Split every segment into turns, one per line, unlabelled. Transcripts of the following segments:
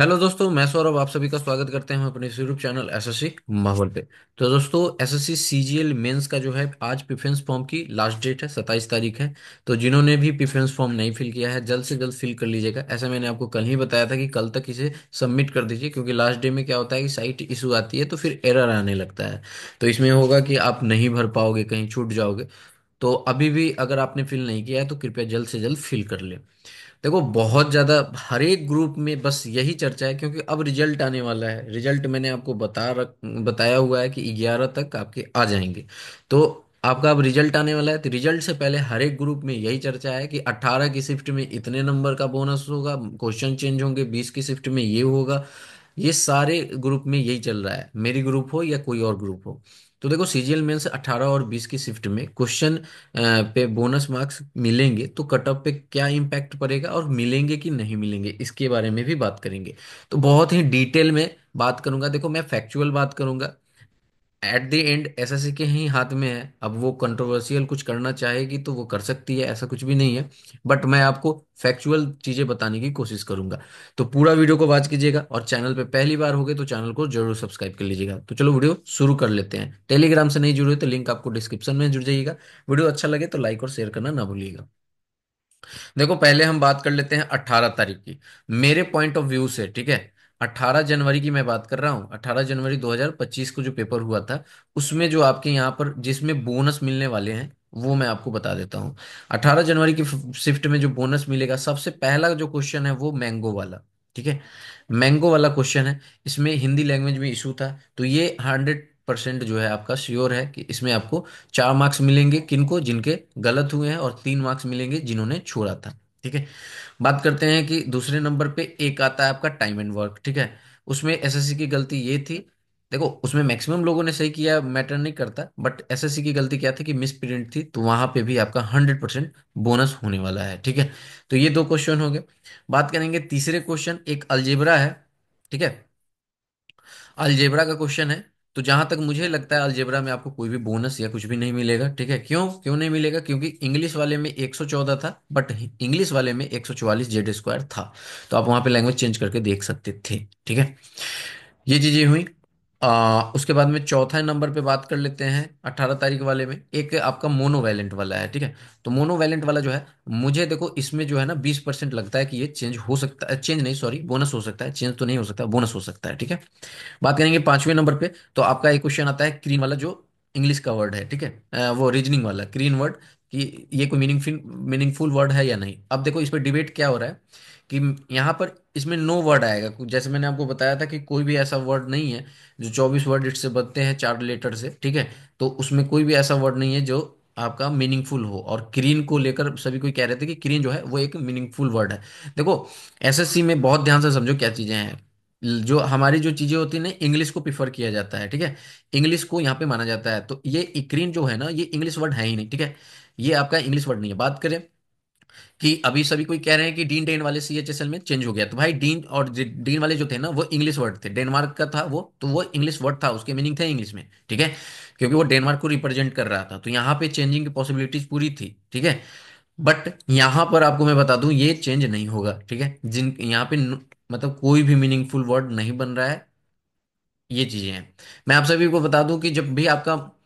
Hello दोस्तों, मैं सौरभ आप सभी का स्वागत करते हैं अपने यूट्यूब चैनल एसएससी माहौल पे। तो दोस्तों, एसएससी सीजीएल मेंस का जो है आज प्रेफरेंस फॉर्म की लास्ट डेट है, 27 तारीख है। तो जिन्होंने भी प्रेफरेंस फॉर्म नहीं फिल किया है जल्द से जल्द फिल कर लीजिएगा। ऐसा मैंने आपको कल ही बताया था कि कल तक इसे सबमिट कर दीजिए, क्योंकि लास्ट डे में क्या होता है कि साइट इशू आती है तो फिर एरर आने लगता है। तो इसमें होगा कि आप नहीं भर पाओगे, कहीं छूट जाओगे। तो अभी भी अगर आपने फिल नहीं किया है तो कृपया जल्द से जल्द फिल कर ले। देखो, बहुत ज्यादा हर एक ग्रुप में बस यही चर्चा है, क्योंकि अब रिजल्ट आने वाला है। रिजल्ट मैंने आपको बताया हुआ है कि 11 तक आपके आ जाएंगे। तो आपका अब रिजल्ट आने वाला है, तो रिजल्ट से पहले हर एक ग्रुप में यही चर्चा है कि 18 की शिफ्ट में इतने नंबर का बोनस होगा, क्वेश्चन चेंज होंगे, 20 की शिफ्ट में ये होगा। ये सारे ग्रुप में यही चल रहा है, मेरी ग्रुप हो या कोई और ग्रुप हो। तो देखो, सीजीएल मेंस 18 और 20 की शिफ्ट में क्वेश्चन पे बोनस मार्क्स मिलेंगे तो कट ऑफ पे क्या इम्पैक्ट पड़ेगा, और मिलेंगे कि नहीं मिलेंगे इसके बारे में भी बात करेंगे। तो बहुत ही डिटेल में बात करूंगा। देखो, मैं फैक्चुअल बात करूंगा। एट द एंड एसएससी के ही हाथ में है। अब वो कंट्रोवर्शियल कुछ करना चाहेगी तो वो कर सकती है, ऐसा कुछ भी नहीं है। बट मैं आपको फैक्चुअल चीजें बताने की कोशिश करूंगा। तो पूरा वीडियो को वॉच कीजिएगा, और चैनल पे पहली बार हो गए तो चैनल को जरूर सब्सक्राइब कर लीजिएगा। तो चलो वीडियो शुरू कर लेते हैं। टेलीग्राम से नहीं जुड़े तो लिंक आपको डिस्क्रिप्शन में जुड़ जाइएगा। वीडियो अच्छा लगे तो लाइक और शेयर करना ना भूलिएगा। देखो, पहले हम बात कर लेते हैं 18 तारीख की। मेरे पॉइंट ऑफ व्यू से, ठीक है। 18 जनवरी की मैं बात कर रहा हूँ। 18 जनवरी 2025 को जो पेपर हुआ था, उसमें जो आपके यहाँ पर जिसमें बोनस मिलने वाले हैं वो मैं आपको बता देता हूँ। 18 जनवरी की शिफ्ट में जो बोनस मिलेगा, सबसे पहला जो क्वेश्चन है वो मैंगो वाला। ठीक है, मैंगो वाला क्वेश्चन है। इसमें हिंदी लैंग्वेज में इशू था, तो ये 100% जो है आपका श्योर है कि इसमें आपको 4 मार्क्स मिलेंगे। किनको? जिनके गलत हुए हैं, और 3 मार्क्स मिलेंगे जिन्होंने छोड़ा था। ठीक है। बात करते हैं कि दूसरे नंबर पे एक आता है आपका टाइम एंड वर्क। ठीक है, उसमें एसएससी की गलती ये थी। देखो, उसमें मैक्सिमम लोगों ने सही किया, मैटर नहीं करता, बट एसएससी की गलती क्या थी कि मिस प्रिंट थी, तो वहां पे भी आपका 100% बोनस होने वाला है। ठीक है, तो ये दो क्वेश्चन हो गए। बात करेंगे तीसरे क्वेश्चन, एक अलजेब्रा है। ठीक है, अलजेब्रा का क्वेश्चन है। तो जहां तक मुझे लगता है अलजेब्रा में आपको कोई भी बोनस या कुछ भी नहीं मिलेगा। ठीक है, क्यों क्यों नहीं मिलेगा? क्योंकि इंग्लिश वाले में 114 था, बट इंग्लिश वाले में 144 जेड स्क्वायर था। तो आप वहां पे लैंग्वेज चेंज करके देख सकते थे। ठीक है, ये चीजें हुई। उसके बाद में चौथा नंबर पे बात कर लेते हैं। 18 तारीख वाले में एक आपका मोनोवैलेंट वाला है। ठीक है, तो मोनोवैलेंट वाला जो है, मुझे देखो इसमें जो है ना 20% लगता है कि ये चेंज हो सकता है। चेंज नहीं, सॉरी, बोनस हो सकता है। चेंज तो नहीं हो सकता, बोनस हो सकता है। ठीक है। बात करेंगे 5वें नंबर पे। तो आपका एक क्वेश्चन आता है क्रीन वाला, जो इंग्लिश का वर्ड है। ठीक है, वो रीजनिंग वाला क्रीन वर्ड, कि ये कोई मीनिंगफुल वर्ड है या नहीं। अब देखो, इस पर डिबेट क्या हो रहा है कि यहाँ पर इसमें नो वर्ड आएगा। जैसे मैंने आपको बताया था कि कोई भी ऐसा वर्ड नहीं है जो 24 वर्ड इससे बनते हैं 4 लेटर से। ठीक है, तो उसमें कोई भी ऐसा वर्ड नहीं है जो आपका मीनिंगफुल हो। और क्रीन को लेकर सभी कोई कह रहे थे कि क्रीन जो है वो एक मीनिंगफुल वर्ड है। देखो, एसएससी में बहुत ध्यान से समझो क्या चीजें हैं। जो हमारी जो चीजें होती है ना, इंग्लिश को प्रिफर किया जाता है। ठीक है, इंग्लिश को यहाँ पे माना जाता है। तो ये इक्रीन जो है ना, ये इंग्लिश वर्ड है ही नहीं। ठीक है, ये आपका इंग्लिश वर्ड नहीं है। बात करें कि अभी सभी कोई कह रहे हैं कि डीन डेन वाले सीएचएसएल में चेंज हो गया, तो भाई डीन और डीन वाले जो थे ना, वो इंग्लिश वर्ड थे। डेनमार्क का था वो, तो वो इंग्लिश वर्ड था, उसके मीनिंग थे इंग्लिश में। ठीक है, क्योंकि वो डेनमार्क को रिप्रेजेंट कर रहा था, तो यहाँ पे चेंजिंग की पॉसिबिलिटीज पूरी थी। ठीक है, बट यहाँ पर आपको मैं बता दूं ये चेंज नहीं होगा। ठीक है, जिन यहाँ पे मतलब कोई भी मीनिंगफुल वर्ड नहीं बन रहा है। ये चीजें हैं। मैं आप सभी को बता दूं कि जब भी आपका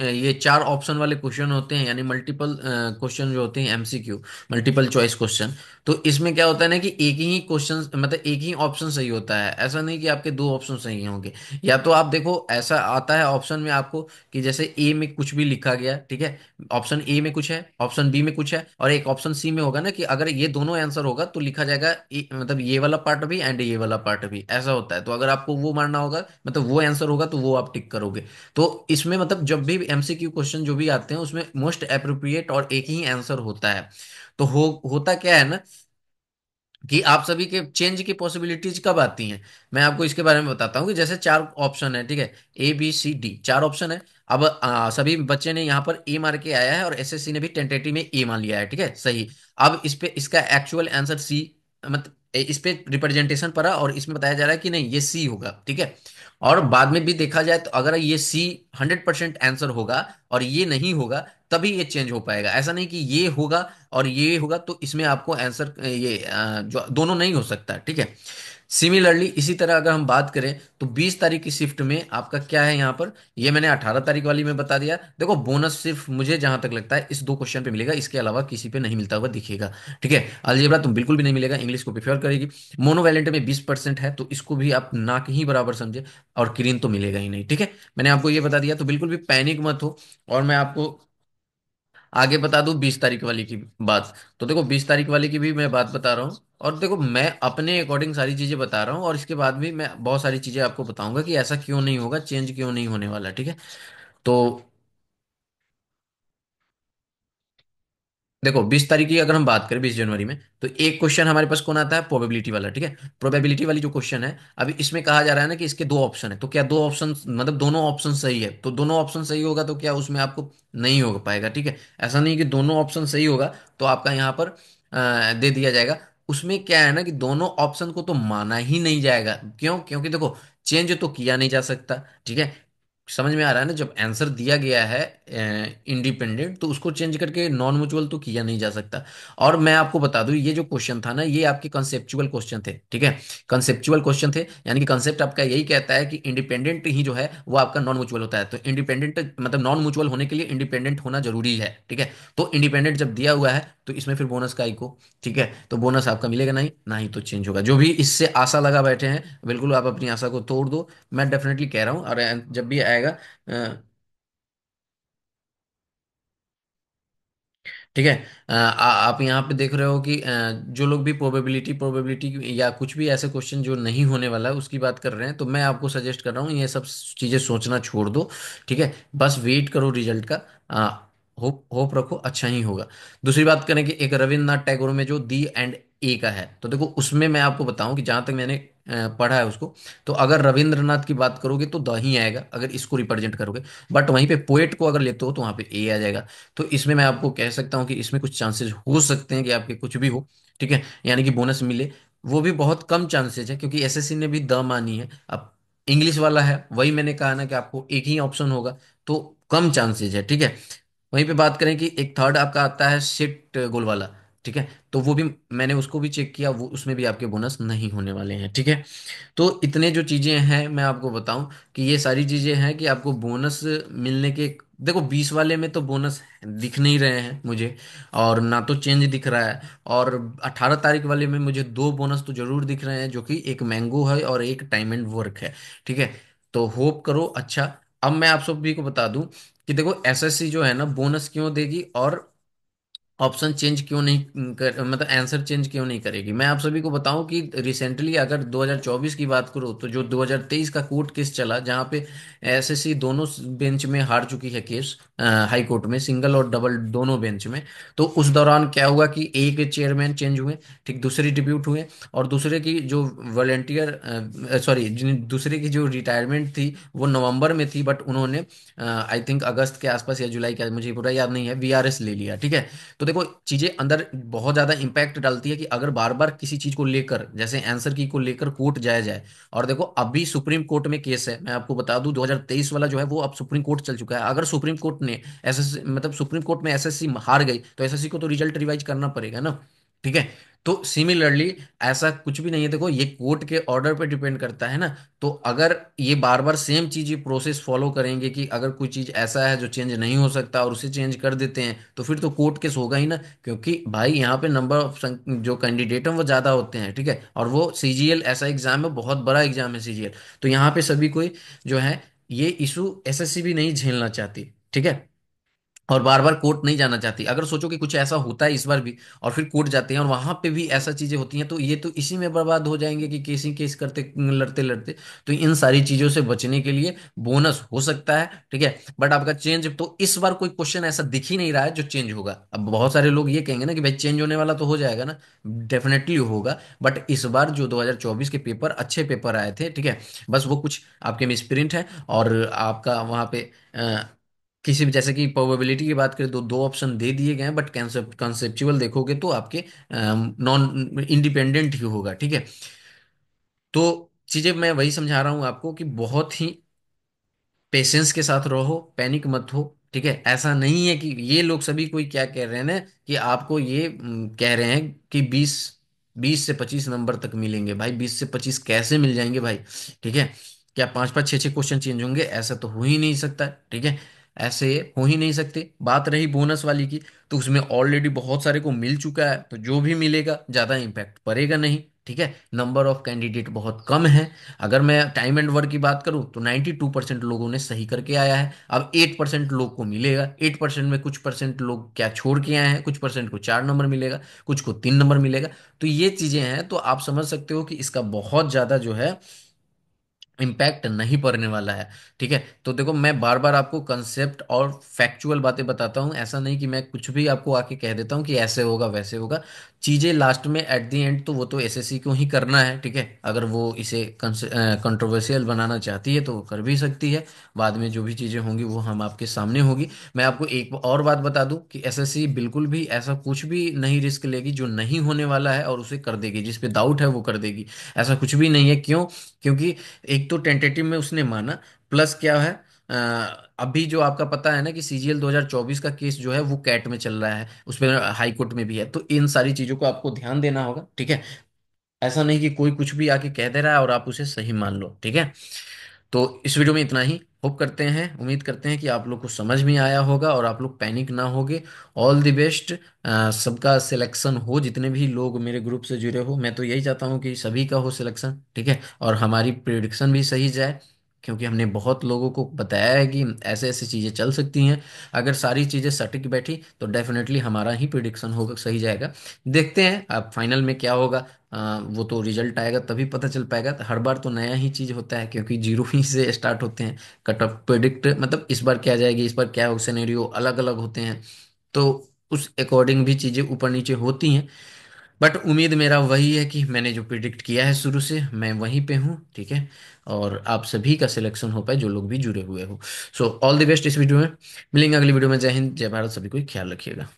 ये 4 ऑप्शन वाले क्वेश्चन होते हैं, यानी मल्टीपल क्वेश्चन जो होते हैं, एमसीक्यू, मल्टीपल चॉइस क्वेश्चन। तो इसमें क्या होता है ना कि एक ही क्वेश्चन, मतलब एक ही ऑप्शन सही होता है। ऐसा नहीं कि आपके दो ऑप्शन सही होंगे। या तो आप देखो, ऐसा आता है ऑप्शन में आपको कि जैसे ए में कुछ भी लिखा गया। ठीक है, ऑप्शन ए में कुछ है, ऑप्शन बी में कुछ है, और एक ऑप्शन सी में होगा ना कि अगर ये दोनों आंसर होगा तो लिखा जाएगा मतलब ये वाला पार्ट भी एंड ये वाला पार्ट भी, ऐसा होता है। तो अगर आपको वो मानना होगा, मतलब वो आंसर होगा, तो वो आप टिक करोगे। तो इसमें मतलब जब भी एमसीक्यू क्वेश्चन जो भी आते हैं उसमें मोस्ट अप्रोप्रिएट और एक ही आंसर होता है। तो होता क्या है ना कि आप सभी के चेंज की पॉसिबिलिटीज कब आती हैं। मैं आपको इसके बारे में बताता हूँ कि जैसे 4 ऑप्शन है। ठीक है, A B C D 4 option है। अब सभी बच्चे ने यहाँ पर ए मार के आया है, और एसएससी ने भी टेंटेटिव में ए मान लिया है। ठीक है, सही। अब इस पे इसका एक्चुअल आंसर सी, मतलब इस पे रिप्रेजेंटेशन पड़ा और इसमें बताया जा रहा है कि नहीं, ये सी होगा। ठीक है, और बाद में भी देखा जाए तो अगर ये सी 100% आंसर होगा और ये नहीं होगा, तभी ये चेंज हो पाएगा। ऐसा नहीं कि ये होगा और ये होगा तो इसमें आपको आंसर ये जो दोनों नहीं हो सकता, ठीक है। सिमिलरली इसी तरह अगर हम बात करें तो 20 तारीख की शिफ्ट में आपका क्या है यहाँ पर, ये मैंने 18 तारीख वाली में बता दिया। देखो बोनस सिर्फ मुझे जहां तक लगता है इस दो क्वेश्चन पे मिलेगा, इसके अलावा किसी पे नहीं मिलता हुआ दिखेगा, ठीक है। अलजेब्रा तो बिल्कुल भी नहीं मिलेगा, इंग्लिश को प्रेफर करेगी। मोनोवैलेंट में 20% है तो इसको भी आप ना के ही बराबर समझे, और किरीन तो मिलेगा ही नहीं, ठीक है। मैंने आपको ये बता दिया, तो बिल्कुल भी पैनिक मत हो। और मैं आपको आगे बता दूं 20 तारीख वाली की बात। तो देखो 20 तारीख वाली की भी मैं बात बता रहा हूँ, और देखो मैं अपने अकॉर्डिंग सारी चीजें बता रहा हूँ, और इसके बाद भी मैं बहुत सारी चीजें आपको बताऊंगा कि ऐसा क्यों नहीं होगा, चेंज क्यों नहीं होने वाला, ठीक है। तो देखो 20 तारीख की अगर हम बात करें, 20 जनवरी में, तो एक क्वेश्चन हमारे पास कौन आता है, प्रोबेबिलिटी वाला, ठीक है। प्रोबेबिलिटी वाली जो क्वेश्चन है, अभी इसमें कहा जा रहा है ना कि इसके दो ऑप्शन है, तो क्या दो ऑप्शन मतलब दोनों ऑप्शन सही है, तो दोनों ऑप्शन सही होगा तो क्या उसमें आपको नहीं हो पाएगा, ठीक है। ऐसा नहीं कि दोनों ऑप्शन सही होगा तो आपका यहाँ पर दे दिया जाएगा। उसमें क्या है ना कि दोनों ऑप्शन को तो माना ही नहीं जाएगा, क्यों, क्योंकि देखो चेंज तो किया नहीं जा सकता, ठीक है। समझ में आ रहा है ना, जब आंसर दिया गया है इंडिपेंडेंट तो उसको चेंज करके नॉन म्यूचुअल तो किया नहीं जा सकता। और मैं आपको बता दूं ये जो क्वेश्चन था ना, ये आपके कंसेप्चुअल क्वेश्चन थे, ठीक है। कंसेप्चुअल क्वेश्चन थे, यानी कि कंसेप्ट आपका यही कहता है कि इंडिपेंडेंट ही जो है वो आपका नॉन म्यूचुअल होता है, तो इंडिपेंडेंट मतलब नॉन म्यूचुअल होने के लिए इंडिपेंडेंट होना जरूरी है, ठीक है। तो इंडिपेंडेंट जब दिया हुआ है तो इसमें फिर बोनस का इको, ठीक है। तो बोनस आपका मिलेगा नहीं, ना ही तो चेंज होगा। जो भी इससे आशा लगा बैठे हैं, बिल्कुल आप अपनी आशा को तोड़ दो। मैं डेफिनेटली कह रहा हूँ, और जब भी आएगा ठीक है। आप यहाँ पे देख रहे हो कि जो लोग भी प्रोबेबिलिटी प्रोबेबिलिटी या कुछ भी ऐसे क्वेश्चन जो नहीं होने वाला है उसकी बात कर रहे हैं, तो मैं आपको सजेस्ट कर रहा हूँ ये सब चीज़ें सोचना छोड़ दो, ठीक है। बस वेट करो रिजल्ट का। होप होप रखो, अच्छा ही होगा। दूसरी बात करें कि एक रविन्द्रनाथ टैगोर में जो दी एंड ए का है, तो देखो उसमें मैं आपको बताऊं कि जहां तक मैंने पढ़ा है उसको, तो अगर रविंद्रनाथ की बात करोगे तो द ही आएगा अगर इसको रिप्रेजेंट करोगे। बट वहीं पे पोएट को अगर लेते हो तो वहां पे ए आ जाएगा। तो इसमें मैं आपको कह सकता हूँ कि इसमें कुछ चांसेस हो सकते हैं कि आपके कुछ भी हो, ठीक है, यानी कि बोनस मिले। वो भी बहुत कम चांसेस है, क्योंकि एसएससी ने भी द मानी है। अब इंग्लिश वाला है, वही मैंने कहा ना कि आपको एक ही ऑप्शन होगा, तो कम चांसेस है, ठीक है। वहीं पे बात करें कि एक थर्ड आपका आता है शिट गोल वाला, ठीक है। तो वो भी मैंने उसको भी चेक किया, वो उसमें भी आपके बोनस नहीं होने वाले हैं, ठीक है। तो इतने जो चीजें हैं मैं आपको बताऊं कि ये सारी चीजें हैं कि आपको बोनस मिलने के, देखो 20 वाले में तो बोनस दिख नहीं रहे हैं मुझे, और ना तो चेंज दिख रहा है। और 18 तारीख वाले में मुझे दो बोनस तो जरूर दिख रहे हैं, जो कि एक मैंगो है और एक टाइम एंड वर्क है, ठीक है। तो होप करो अच्छा। अब मैं आप सभी को बता दूं कि देखो एसएससी जो है ना बोनस क्यों देगी, और ऑप्शन चेंज क्यों नहीं कर मतलब आंसर चेंज क्यों नहीं करेगी। मैं आप सभी को बताऊं कि रिसेंटली अगर 2024 की बात करूं तो जो 2023 का कोर्ट केस चला, जहां पे एसएससी दोनों बेंच में हार चुकी है केस, हाई कोर्ट में सिंगल और डबल दोनों बेंच में। तो उस दौरान क्या हुआ कि एक चेयरमैन चेंज हुए, ठीक, दूसरे डिप्यूट हुए, और दूसरे की जो वॉलेंटियर सॉरी दूसरे की जो रिटायरमेंट थी वो नवंबर में थी, बट उन्होंने आई थिंक अगस्त के आसपास या जुलाई के, मुझे पूरा याद नहीं है, वीआरएस ले लिया, ठीक है। तो देखो चीजें अंदर बहुत ज्यादा इंपैक्ट डालती है कि अगर बार बार किसी चीज को लेकर, जैसे आंसर की को लेकर कोर्ट जाया जाए। और देखो अभी सुप्रीम कोर्ट में केस है, मैं आपको बता दूं 2023 वाला जो है वो अब सुप्रीम कोर्ट चल चुका है। अगर सुप्रीम कोर्ट ने एसएससी मतलब सुप्रीम कोर्ट में एसएससी हार गई तो एसएससी को तो रिजल्ट रिवाइज करना पड़ेगा ना, ठीक है। तो सिमिलरली ऐसा कुछ भी नहीं है, देखो ये कोर्ट के ऑर्डर पे डिपेंड करता है ना। तो अगर ये बार बार सेम चीज ये प्रोसेस फॉलो करेंगे कि अगर कोई चीज ऐसा है जो चेंज नहीं हो सकता और उसे चेंज कर देते हैं, तो फिर तो कोर्ट केस होगा ही ना। क्योंकि भाई यहाँ पे नंबर ऑफ जो कैंडिडेट हैं वो ज्यादा होते हैं, ठीक है। और वो सीजीएल ऐसा एग्जाम है, बहुत बड़ा एग्जाम है सीजीएल। तो यहाँ पे सभी कोई जो है ये इशू एसएससी भी नहीं झेलना चाहती, ठीक है। और बार बार कोर्ट नहीं जाना चाहती। अगर सोचो कि कुछ ऐसा होता है इस बार भी और फिर कोर्ट जाते हैं और वहां पे भी ऐसा चीजें होती हैं, तो ये तो इसी में बर्बाद हो जाएंगे कि केस ही केस करते लड़ते लड़ते। तो इन सारी चीजों से बचने के लिए बोनस हो सकता है, ठीक है। बट आपका चेंज तो इस बार कोई क्वेश्चन ऐसा दिख ही नहीं रहा है जो चेंज होगा। अब बहुत सारे लोग ये कहेंगे ना कि भाई चेंज होने वाला तो हो जाएगा ना, डेफिनेटली होगा। बट इस बार जो 2024 के पेपर अच्छे पेपर आए थे, ठीक है, बस वो कुछ आपके मिसप्रिंट है। और आपका वहां पे किसी भी, जैसे कि प्रोबेबिलिटी की बात करें तो दो ऑप्शन दे दिए गए हैं, बट कंसेप्चुअल देखोगे तो आपके नॉन इंडिपेंडेंट ही होगा, ठीक है। तो चीजें मैं वही समझा रहा हूं आपको कि बहुत ही पेशेंस के साथ रहो, पैनिक मत हो, ठीक है, ऐसा नहीं है कि ये लोग सभी कोई क्या कह रहे हैं ना, कि आपको ये कह रहे हैं कि 20 से 25 नंबर तक मिलेंगे। भाई 20 से 25 कैसे मिल जाएंगे भाई? ठीक है, क्या 5 5 6 6 क्वेश्चन चेंज होंगे? ऐसा तो हो ही नहीं सकता। ठीक है, ऐसे हो ही नहीं सकते। बात रही बोनस वाली की, तो उसमें ऑलरेडी बहुत सारे को मिल चुका है, तो जो भी मिलेगा ज्यादा इम्पैक्ट पड़ेगा नहीं। ठीक है, नंबर ऑफ कैंडिडेट बहुत कम है। अगर मैं टाइम एंड वर्क की बात करूं तो 92% लोगों ने सही करके आया है। अब 8% लोग को मिलेगा। 8% में कुछ परसेंट लोग क्या छोड़ के आए हैं, कुछ परसेंट को 4 नंबर मिलेगा, कुछ को 3 नंबर मिलेगा। तो ये चीजें हैं, तो आप समझ सकते हो कि इसका बहुत ज्यादा जो है इम्पैक्ट नहीं पड़ने वाला है। ठीक है, तो देखो मैं बार बार आपको कंसेप्ट और फैक्चुअल बातें बताता हूं, ऐसा नहीं कि मैं कुछ भी आपको आके कह देता हूं कि ऐसे होगा वैसे होगा। चीजें लास्ट में एट द एंड तो वो तो एसएससी को ही करना है। ठीक है, अगर वो इसे कंट्रोवर्शियल बनाना चाहती है तो वो कर भी सकती है। बाद में जो भी चीजें होंगी वो हम आपके सामने होगी। मैं आपको एक और बात बता दूं कि एसएससी बिल्कुल भी ऐसा कुछ भी नहीं रिस्क लेगी जो नहीं होने वाला है और उसे कर देगी, जिस पे डाउट है वो कर देगी। ऐसा कुछ भी नहीं है। क्यों? क्योंकि एक तो टेंटेटिव में उसने माना, प्लस क्या है, अ, अभी जो आपका पता है ना कि सीजीएल 2024 का केस जो है वो कैट में चल रहा है, उसमें हाई कोर्ट में भी है। तो इन सारी चीजों को आपको ध्यान देना होगा। ठीक है, ऐसा नहीं कि कोई कुछ भी आके कह दे रहा है और आप उसे सही मान लो। ठीक है, तो इस वीडियो में इतना ही। होप करते हैं, उम्मीद करते हैं कि आप लोग को समझ में आया होगा और आप लोग पैनिक ना होगे। All the best. सबका सिलेक्शन हो, जितने भी लोग मेरे ग्रुप से जुड़े हो, मैं तो यही चाहता हूँ कि सभी का हो सिलेक्शन। ठीक है, और हमारी प्रिडिक्शन भी सही जाए, क्योंकि हमने बहुत लोगों को बताया है कि ऐसे ऐसे चीज़ें चल सकती हैं। अगर सारी चीज़ें सटीक बैठी तो डेफिनेटली हमारा ही प्रिडिक्शन होगा, सही जाएगा। देखते हैं अब फाइनल में क्या होगा। वो तो रिजल्ट आएगा तभी पता चल पाएगा। तो हर बार तो नया ही चीज होता है, क्योंकि जीरो ही से स्टार्ट होते हैं। कट ऑफ प्रिडिक्ट मतलब इस बार क्या जाएगी, इस बार क्या हो, सिनेरियो अलग अलग होते हैं। तो उस अकॉर्डिंग भी चीजें ऊपर नीचे होती हैं। बट उम्मीद मेरा वही है कि मैंने जो प्रिडिक्ट किया है शुरू से, मैं वहीं पे हूँ। ठीक है, और आप सभी का सिलेक्शन हो पाए जो लोग भी जुड़े हुए हो। सो ऑल द बेस्ट इस वीडियो में। मिलेंगे अगली वीडियो में। जय हिंद, जय भारत, सभी को ख्याल रखिएगा।